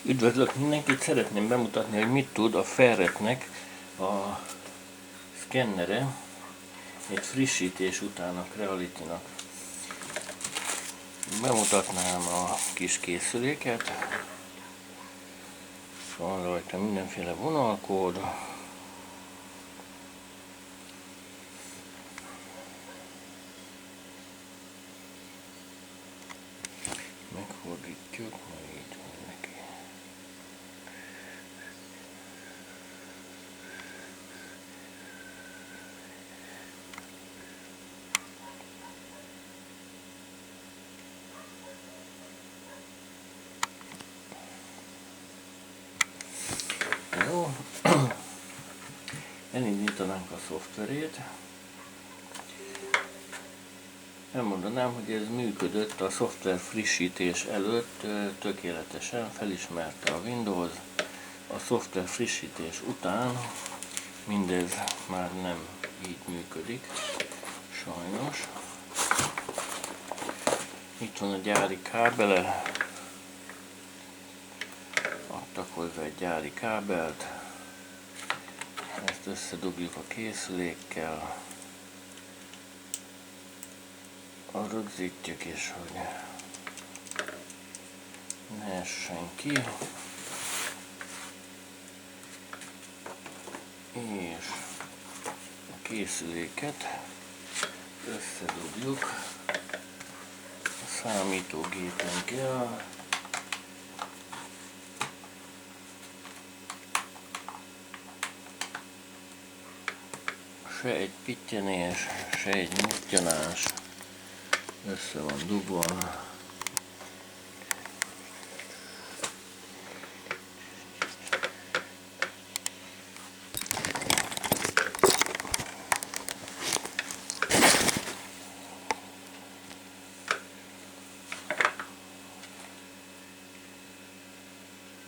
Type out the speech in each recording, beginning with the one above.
Üdvözlök mindenkit! Szeretném bemutatni, hogy mit tud a Ferretnek a szkennere egy frissítés után a Creality-nak. Bemutatnám a kis készüléket. Van rajta mindenféle vonalkód. Megfordítjuk, majd így neki. Jó, elindítanánk a szoftverét. Elmondanám, hogy ez működött a szoftver frissítés előtt tökéletesen, felismerte a Windows. A szoftver frissítés után mindez már nem így működik, sajnos. Itt van a gyári kábele, adtak hozzá egy gyári kábelt, ezt összedugjuk a készülékkel, rögzítjük, és hogy ne essen ki, és a készüléket összedugjuk a számítógépünkkel. Se egy pittyenés, se egy nyuggyanás, össze van dugva.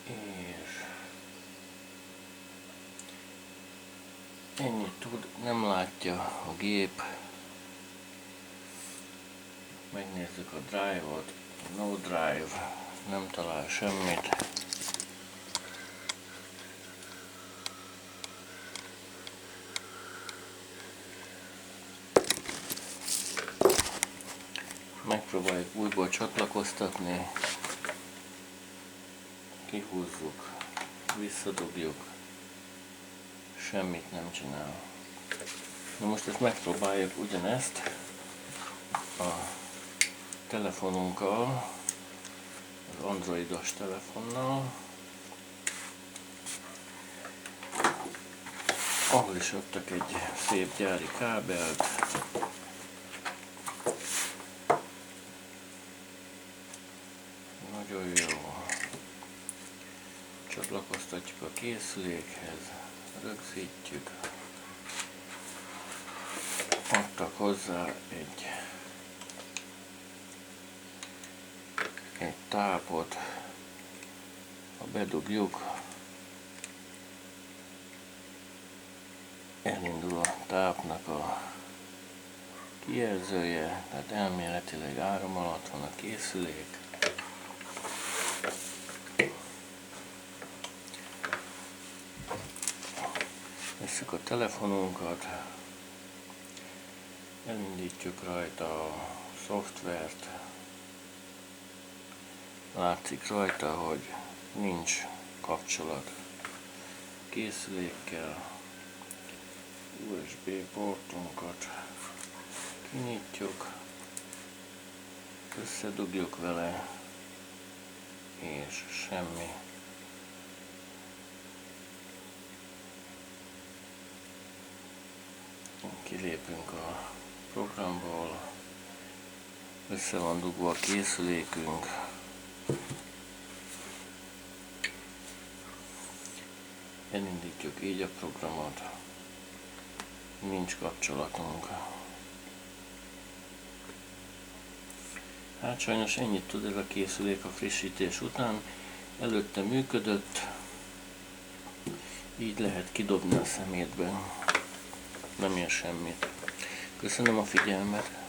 És ennyit tud, nem látja a gép. Megnézzük a drive-ot, no drive, nem talál semmit. Megpróbáljuk újból csatlakoztatni, kihúzzuk, visszadobjuk, semmit nem csinál. Na most ezt megpróbáljuk ugyanezt a telefonunkkal, az androidos telefonnal, ahol is adtak egy szép gyári kábelt. Nagyon jó. Csatlakoztatjuk a készülékhez, rögzítjük. Adtak hozzá egy tápot, ha bedugjuk, elindul a tápnak a kijelzője, tehát elméletileg áram alatt van a készülék. Vesszük a telefonunkat, elindítjuk rajta a szoftvert, látszik rajta, hogy nincs kapcsolat készülékkel. USB portunkat kinyitjuk, összedugjuk vele, és semmi. Kilépünk a programból, össze van dugva a készülékünk. Elindítjuk így a programot, nincs kapcsolatunk. Hát sajnos ennyit tud ez a készülék a frissítés után, előtte működött, így lehet kidobni a szemétbe, nem ér semmit. Köszönöm a figyelmet!